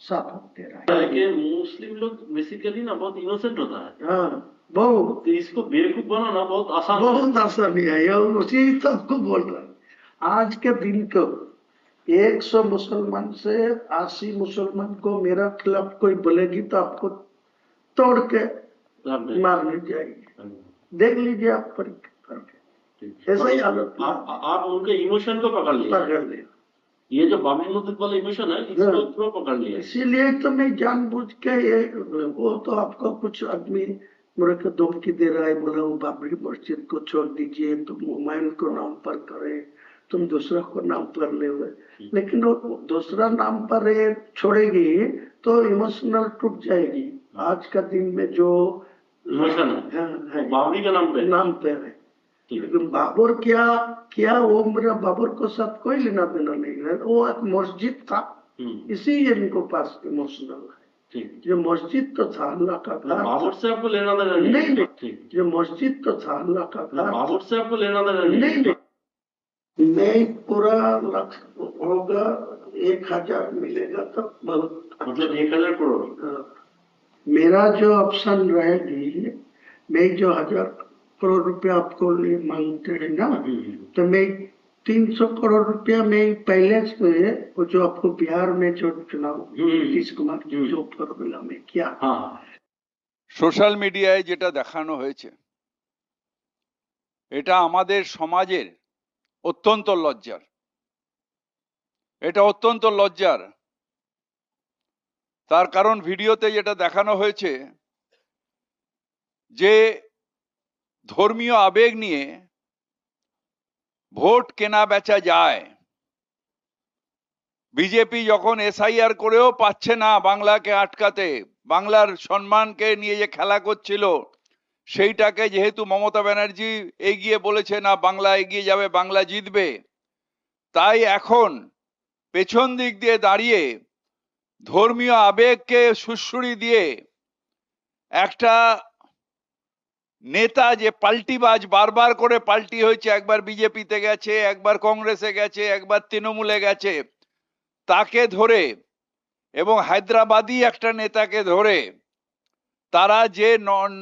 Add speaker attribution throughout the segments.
Speaker 1: साथ दे रहा है
Speaker 2: कि मुस्लिम लोग बेसिकली ना बहुत इनोसेंट होता है।
Speaker 1: हाँ बहुत,
Speaker 2: तो इसको बेवकूफ बनाना बहुत आसान
Speaker 1: बहुत आसानी है। ये उसी सबको बोल रहा है। आज के दिन को 100 मुसलमान से 80 मुसलमान को मेरा खिलाफ कोई बोलेगी तो आपको तोड़ के मारने जाएगी। देख लीजिए आप परीक्षा करके, ऐसा ही हालत
Speaker 2: आप उनके इमोशन को पकड़ लिया। ये जो बाबरी मस्जिद वाला इमोशन है इसको थोड़ा पकड़ लिया। इसीलिए
Speaker 1: तो मैं जानबूझ के ये, वो तो आपको कुछ आदमी मेरे को धमकी दे रहा है, बोला वो बाबरी मस्जिद को छोड़ दीजिए, तुम हुमायूं को नाम पर करे, तुम दूसरा को नाम पर ले हुए। लेकिन वो दूसरा नाम पर ये छोड़ेगी तो इमोशनल टूट जाएगी। आज का दिन में जो
Speaker 2: इमोशन है बाबरी के नाम पे है।
Speaker 1: लेकिन बाबर क्या क्या, वो मेरा बाबर को साथ कोई लेना देना नहीं है। वो एक मस्जिद था, इसी इनको पास इमोशनल है। ये मस्जिद तो था अल्लाह का घर।
Speaker 2: बाबर से आपको लेना देना
Speaker 1: नहीं, ये मस्जिद तो था अल्लाह का घर।
Speaker 2: बाबर से आपको लेना देना
Speaker 1: नहीं, नहीं पूरा लक्ष्य होगा 1000 मिलेगा तो बहुत,
Speaker 2: मतलब 1000 करोड़।
Speaker 1: मेरा जो ऑप्शन रहेगी, मैं जो 1000 करोड़ रुपया आपको लिए मांगते हैं ना, तो मैं 300 करोड़ रुपया में पहले से वो जो आपको बिहार में जो चुनाव नीतीश कुमार जो फॉर्मूला में किया।
Speaker 3: সোশ্যাল মিডিয়ায় যেটা দেখানো হয়েছে এটা আমাদের সমাজের অত্যন্ত লজ্জার। এটা অত্যন্ত লজ্জার। তার কারণ ভিডিওতে যেটা দেখানো হয়েছে যে ধর্মীয় আবেগ নিয়ে ভোট কেনা বেচা যায়। বিজেপি যখন এসআইআর করেও পাচ্ছে না বাংলাকে আটকাতে, বাংলার সম্মানকে নিয়ে যে খেলা করছিল সেইটাকে যেহেতু মমতা ব্যানার্জি এগিয়ে বলেছে না বাংলা এগিয়ে যাবে, বাংলা জিতবে, তাই এখন পেছন দিক দিয়ে দাঁড়িয়ে ধর্মীয় আবেগকে সুড়সুড়ি দিয়ে একটা নেতা যে পাল্টিবাজ, বারবার করে পাল্টি হয়েছে, একবার বিজেপিতে গেছে, একবার কংগ্রেসে গেছে, একবার তৃণমূলে গেছে, তাকে ধরে এবং হায়দ্রাবাদি একটা নেতাকে ধরে তারা যে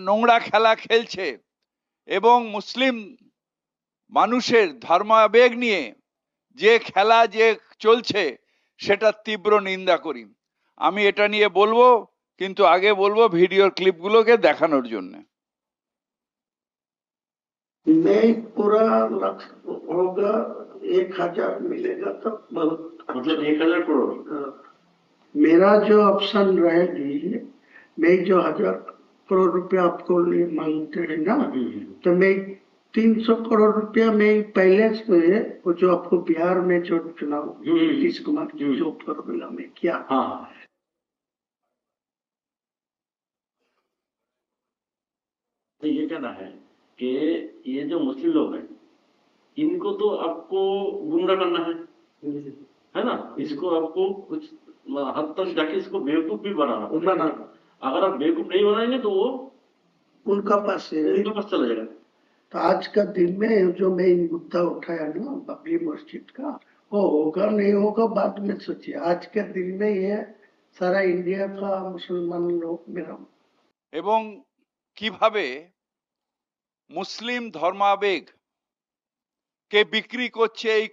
Speaker 3: নোংরা খেলা খেলছে এবং মুসলিম মানুষের ধর্মাবেগ নিয়ে যে খেলা যে চলছে সেটা তীব্র নিন্দা করি। আমি এটা নিয়ে বলবো, কিন্তু আগে বলবো ভিডিওর ক্লিপগুলোকে দেখানোর জন্য।
Speaker 1: नहीं पूरा लक्ष्य होगा 1000 मिलेगा तो बहुत,
Speaker 2: मतलब 1000 करोड़।
Speaker 1: मेरा जो ऑप्शन रहेगी, मैं जो 1000 करोड़ रुपया आपको लिए मांगते हैं ना, तो मैं 300 करोड़ रुपया में पहले से वो जो आपको बिहार में जो चुनाव नीतीश कुमार जो फॉर्मूला में किया।
Speaker 2: तो ये कहना है कि ये जो मुस्लिम लोग हैं इनको तो आपको गुमराह करना है ना, इसको आपको कुछ हद तक जाके इसको बेवकूफ भी बनाना। अगर आप बेवकूफ नहीं बनाएंगे तो वो
Speaker 1: उनका पास
Speaker 2: चला जाएगा।
Speaker 1: तो आज का दिन में जो मैं मुद्दा उठाया ना बाबरी मस्जिद का, वो होगा नहीं होगा बाद में सोचिए। आज के दिन में ये सारा इंडिया का मुसलमान लोग मेरा
Speaker 3: এবং কিভাবে মুসলিম ধর্মাবেগ কে বিক্রি করছে এই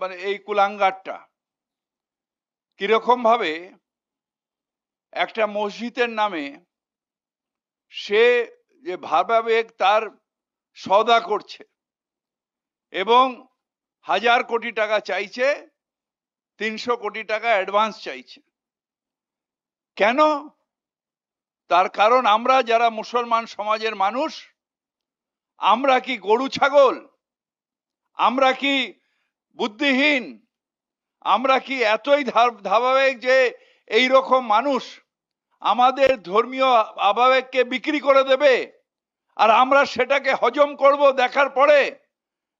Speaker 3: মানে এই কুলাঙ্গারটা। কিরকম ভাবে একটা মসজিদের নামে সে যে ভাবাবেগ তার সওদা করছে এবং 1000 কোটি টাকা চাইছে, 300 কোটি টাকা অ্যাডভান্স চাইছে। কেন? তার কারণ আমরা যারা মুসলমান সমাজের মানুষ, আমরা কি গরু ছাগল? আমরা কি বুদ্ধিহীন? আমরা কি এতই ধারাবাহিক যে এই রকম মানুষ আমাদের ধর্মীয় আবেগকে বিক্রি করে দেবে আর আমরা সেটাকে হজম করব দেখার পরে,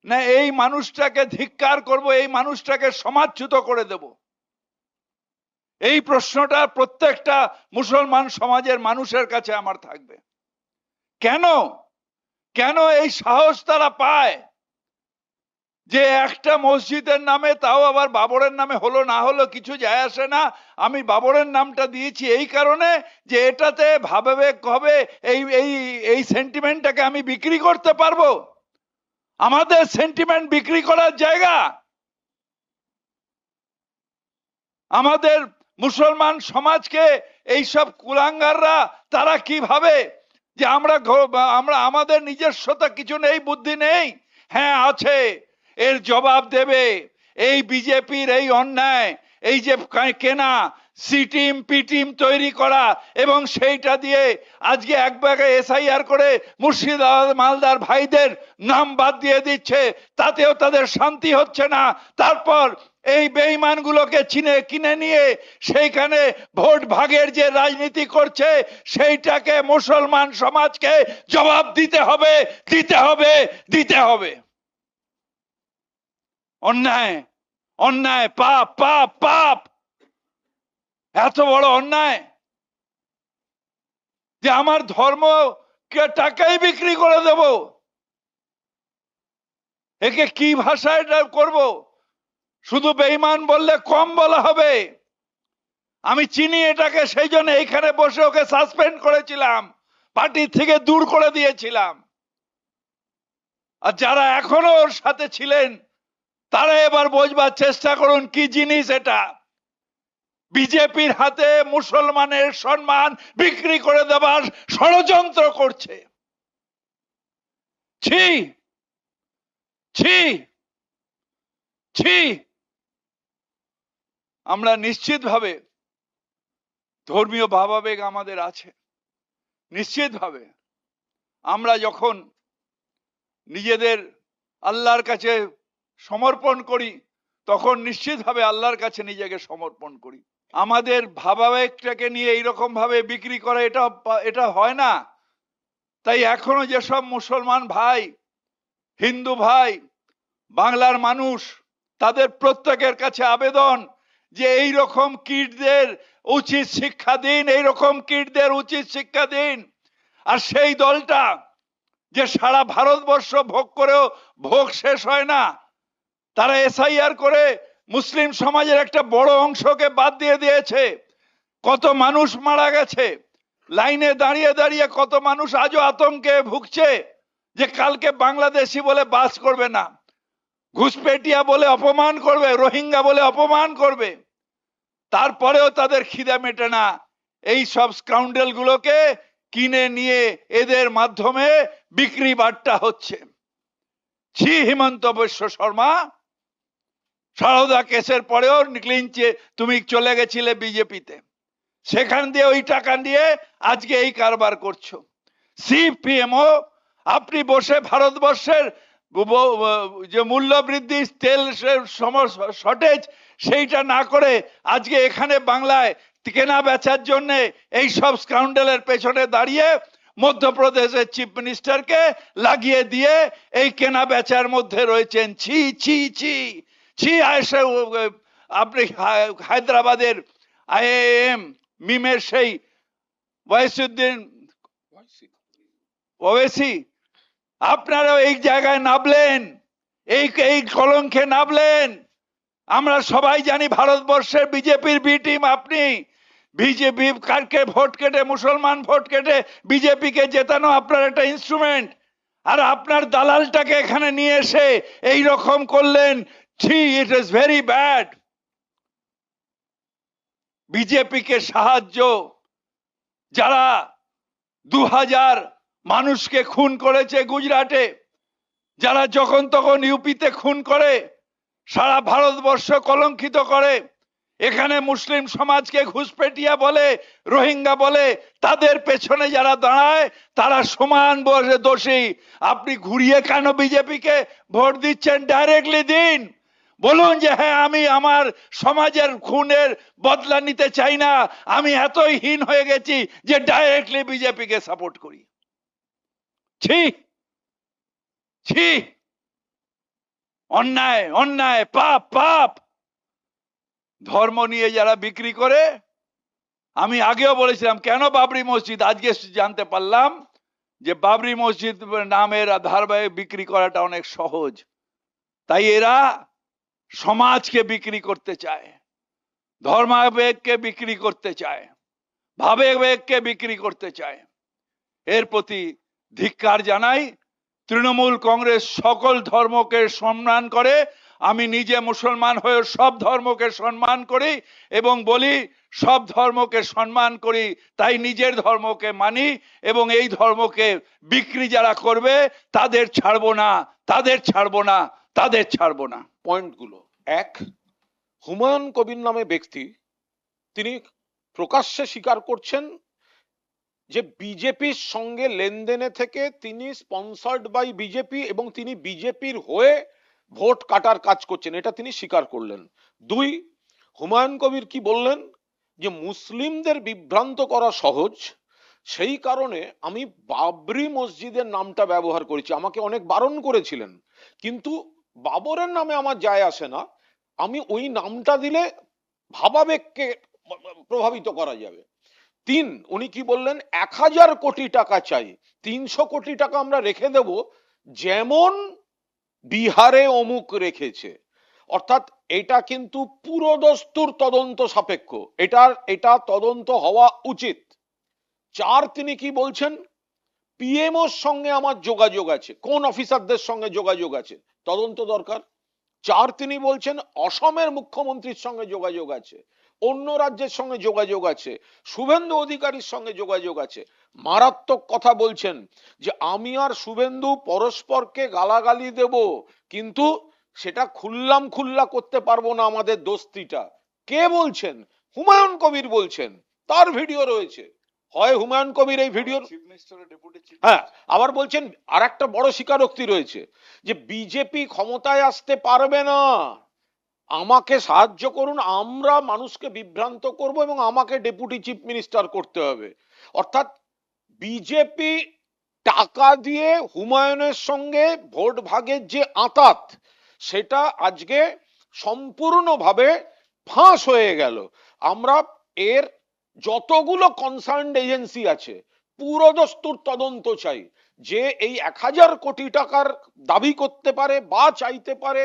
Speaker 3: না এই মানুষটাকে ধিক্কার করব, এই মানুষটাকে সমাজচ্যুত করে দেব? এই প্রশ্নটা প্রত্যেকটা মুসলমান সমাজের মানুষের কাছে আমার থাকবে। কেন কেন এই সাহস তারা পায় যে একটা মসজিদের নামে, তাও আবার বাবরের নামে হলো না হলো কিছু যায় আসে না, আমি বাবরের নামটা দিয়েছি এই কারণে যে এটাতে ভাবাবেগ হবে, এই এই এই সেন্টিমেন্টটাকে আমি বিক্রি করতে পারবো। আমাদের সেন্টিমেন্ট বিক্রি করার জায়গা। আমাদের মুসলমান সমাজকে এইসব কুলাঙ্গাররা তারা কি ভাবে যে আমরা আমাদের নিজস্বতা কিছু নেই, বুদ্ধি নেই? হ্যাঁ আছে, এর জবাব দেবে এই বিজেপির এই অন্যায়, এই যে কেনা সি টিম পি টিম তৈরি করা, এবং সেইটা দিয়ে আজকে এক ব্যাগে এসআইআর করে মুর্শিদাবাদ মালদার ভাইদের নাম বাদ দিয়ে দিচ্ছে, তাতেও তাদের শান্তি হচ্ছে না। তারপর এই বেঈমানগুলোকে কিনে নিয়ে সেইখানে ভোট ভাগের যে রাজনীতি করছে, সেইটাকে মুসলমান সমাজকে জবাব দিতে হবে, দিতে হবে, দিতে হবে। অন্যায়, অন্যায়, পাপ, পাপ, পাপ, এত বড় অন্যায় যে আমার ধর্মকে টাকাই বিক্রি করে দেব। একে কি ভাষায় করব? শুধু বেঈমান বললে কম বলা হবে। আমি চিনি এটাকে, সেই জন্য এইখানে বসে ওকে সাসপেন্ড করেছিলাম, পার্টি থেকে দূর করে দিয়েছিলাম। আর যারা এখনো ওর সাথে ছিলেন তারা এবার বোঝবার চেষ্টা করুন কি জিনিস এটা। বিজেপির হাতে মুসলমানের সম্মান বিক্রি করে দেবার ষড়যন্ত্র করছে। ছি, ছি, ছি। আমরা নিশ্চিতভাবে ধর্মীয় ভাবাবেগ আমাদের আছে, নিশ্চিতভাবে। আমরা যখন নিজেদের আল্লাহর কাছে সমর্পণ করি তখন নিশ্চিতভাবে আল্লাহর কাছে নিজেকে সমর্পণ করি। আমাদের ভাবাবেগটাকে নিয়ে এইরকম ভাবে বিক্রি করা এটা হয় না। তাই এখনো যেসব মুসলমান ভাই, হিন্দু ভাই, বাংলার মানুষ, তাদের প্রত্যেকের কাছে আবেদন যে এই রকম কীটদের উচিত শিক্ষা দিন, এই রকম কীটদের উচিত শিক্ষা দিন। আর সেই দলটা যে সারা ভারতবর্ষ ভোগ করেও ভোগ শেষ হয় না, তারা এসআইআর করে মুসলিম সমাজের একটা বড় অংশকে বাদ দিয়ে দিয়েছে। কত মানুষ মারা গেছে, লাইনে দাঁড়িয়ে দাঁড়িয়ে কত মানুষ আজও আতঙ্কে ভুগছে যে কালকে বাংলাদেশি বলে বাস করবে না, ঘুষপেটিয়া বলে অপমান করবে, রোহিঙ্গা বলে অপমান করবে। তারপরেও তাদের খিদে মেটে না। এই সব স্কাউন্ডেল গুলোকে কিনে নিয়ে এদের মাধ্যমে বিক্রি বাট্টা হচ্ছে। ছি হিমন্ত বিশ্ব শর্মা, সারদা কেসের পরেও ক্লিনচে তুমি চলে গেছিলে বিজেপিতে, সেখান দিয়ে ওই টাকা দিয়ে আজকে এই কারবার করছো। সিপিএমও আপনি বসে ভারতবর্ষের যে মূল্য বৃদ্ধি, তেল শর্টেজ, সেইটা না করে আজকে এখানে বাংলায় কেনা বেচার জন্য এই সব স্কাউন্ডেলের পেছনে দাঁড়িয়ে মধ্যপ্রদেশের চিফ মিনিস্টারকে লাগিয়ে দিয়ে এই কেনা বেচার মধ্যে রয়েছেন। ছি, ছি, ছি, ছি। আপনি হায়দ্রাবাদের আইআইএম মিমের সেই ওয়াইসুদ্দিন ওয়েসি, আপনারাও এই জায়গায় নামলেন, এই কলঙ্কে নামলেন। আমরা সবাই জানি ভারতবর্ষের বিজেপির বি টিম আপনি। বিজেপি কারকে ভোট কেটে, মুসলমান ভোট কেটে বিজেপিকে জেতানো আপনার একটা ইনস্ট্রুমেন্ট, আর আপনার দালালটাকে এখানে নিয়ে এসে এই রকম করলেন। ছি, ইট ইজ ভেরি ব্যাড। বিজেপিকে সাহায্য, যারা 2000 মানুষকে খুন করেছে গুজরাটে, যারা যখন তখন ইউপিতে খুন করে, সারা ভারতবর্ষ কলঙ্কিত করে, এখানে মুসলিম সমাজকে ঘুষপেটিয়া বলে, রোহিঙ্গা বলে, তাদের পেছনে যারা দাঁড়ায় তারা সমান দোষী। আপনি ঘুরিয়ে কেন বিজেপিকে ভোট দিচ্ছেন? ডাইরেক্টলি দিন, বলুন যে হ্যাঁ আমি আমার সমাজের খুনের বদলা নিতে চাই না, আমি এতই হীন হয়ে গেছি যে ডাইরেক্টলি বিজেপিকে সাপোর্ট করি। ছি, ছি, অন্যায়, অন্যায়, পাপ, পাপ। ধর্ম নিয়ে যারা বিক্রি করে, আমি আগেও বলেছিলাম কেন বাবরি মসজিদ, আজকে জানতে পারলাম যে বাবরি মসজিদ নামের ধারাবাহিক বিক্রি করাটা অনেক সহজ। তাই এরা সমাজকে বিক্রি করতে চায়, ধর্মাবেগকে বিক্রি করতে চায়, ভাবাবেগকে বিক্রি করতে চায়। এর প্রতি ধিক্কার জানাই। তৃণমূল কংগ্রেস সকল ধর্মকে সম্মান করে। আমি নিজে মুসলমান হয়ে সব ধর্মকে সম্মান করি এবং বলি সব ধর্মকে সম্মান করি, তাই নিজের ধর্মকে মানি এবং এই ধর্মকে বিক্রি যারা করবে তাদের ছাড়বো না, তাদের ছাড়বো না, তাদের ছাড়বো না।
Speaker 4: পয়েন্টগুলো, এক, হুমায়ুন কবির নামে ব্যক্তি তিনি প্রকাশ্যে স্বীকার করছেন যে বিজেপির সঙ্গে লেনদেনে থেকে তিনি স্পন্সর্ড বাই বিজেপি এবং তিনি বিজেপির হয়ে ভোট কাটার কাজ করছেন, এটা তিনি স্বীকার করলেন। দুই, হুমায়ুন কবির কি বললেন যে মুসলিমদের বিভ্রান্ত করা সহজ, সেই কারণে আমি বাবরি মসজিদের নামটা ব্যবহার করেছি। আমাকে অনেক বারণ করেছিলেন, কিন্তু বাবরের নামে আমার যায় আসে না, আমি ওই নামটা দিলে ভাবাবেগকে প্রভাবিত করা যাবে। তিন, উনি কি বললেন, 1000 কোটি টাকা চাই, 300 কোটি টাকা আমরা রেখে দেব যেমন বিহারে অমুক রেখেছে। অর্থাৎ এটা কিন্তু পুরোদস্তুর তদন্ত সাপেক্ষ, এটা তদন্ত হওয়া উচিত। চার, তিনি কি বলছেন, পিএমওর সঙ্গে আমার যোগাযোগ আছে, কোন অফিসারদের সঙ্গে যোগাযোগ আছে, তদন্ত দরকার। চার, তিনি বলছেন অসমের মুখ্যমন্ত্রীর সঙ্গে যোগাযোগ আছে, অন্য রাজ্যের সঙ্গে যোগাযোগ আছে, শুভেন্দু অধিকারীর সঙ্গে যোগাযোগ আছে। মারাত্মক কথা বলছেন যে আমি আর শুভেন্দু পরস্পরকে গালাগালি দেব, কিন্তু সেটা খুল্লা করতে পারবো না আমাদের দোস্তিটা। কে বলছেন? হুমায়ুন কবির বলছেন, তার ভিডিও রয়েছে। হয় হুমায়ুন কবির এই ভিডিও, হ্যাঁ, আবার বলছেন আর একটা বড় স্বীকারোক্তি রয়েছে যে বিজেপি ক্ষমতায় আসতে পারবে না, আমাকে সাহায্য করুন, আমরা মানুষকে বিভ্রান্ত করব এবং আমাকে ডেপুটি চিফ মিনিস্টার করতে হবে। অর্থাৎ বিজেপি টাকা দিয়ে হুমায়ুনের সঙ্গে ভোট ভাগের যে আঁতাত, সেটা আজকে সম্পূর্ণভাবে ফাঁস হয়ে গেল। আমরা এর যতগুলো কনসার্নড এজেন্সি আছে পুরোদস্তুর তদন্ত চাই, যে এই 1000 কোটি টাকার দাবি করতে পারে বা চাইতে পারে,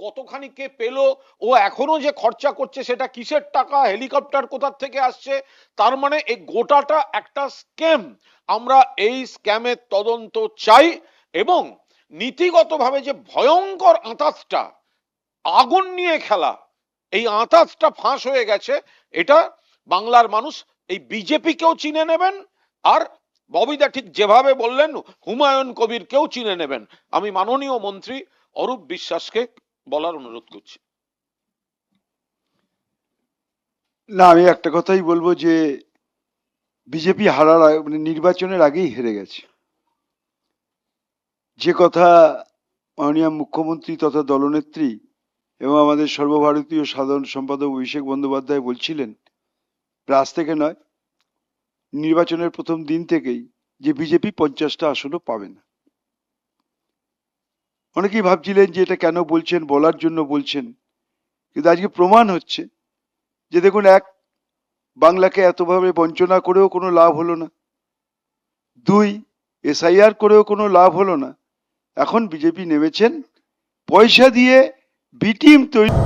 Speaker 4: কতখানি কে পেল, ও এখনো যে খরচা করছে সেটা কিসের টাকা, হেলিকপ্টার কোথা থেকে আসছে, তার মানে এই গোটাটা একটা স্ক্যাম। আমরা এই স্ক্যামের তদন্ত চাই এবং নীতিগতভাবে যে ভয়ঙ্কর আঁতাতটা, আগুন নিয়ে খেলা, এই আঁতাতটা ফাঁস হয়ে গেছে, এটা বাংলার মানুষ এই বিজেপিকেও চিনে নেবেন, আর ববিদা ঠিক যেভাবে বললেন হুমায়ুন কবিরকেও চিনে নেবেন। আমি মাননীয় মন্ত্রী অরূপ বিশ্বাসকে বলার অনুরোধ করছি।
Speaker 5: না, আমি একটা কথাই বলবো যে বিজেপি মানে নির্বাচনের আগেই হেরে গেছে। যে কথা মাননীয় মুখ্যমন্ত্রী তথা দলনেত্রী এবং আমাদের সর্বভারতীয় সাধারণ সম্পাদক অভিষেক বন্দ্যোপাধ্যায় বলছিলেন, আজ থেকে নয়, নির্বাচনের প্রথম দিন থেকেই, যে বিজেপি 50টা আসনও পাবে না। অনেকেই ভাবছিলেন যে এটা কেন বলছেন, বলার জন্য বলছেন, কিন্তু আজকে প্রমাণ হচ্ছে যে দেখুন, এক, বাংলাকে এতভাবে বঞ্চনা করেও কোনো লাভ হলো না। দুই, এসআইআর করেও কোনো লাভ হলো না। এখন বিজেপি নেমেছেন পয়সা দিয়ে বি টিম তৈরি।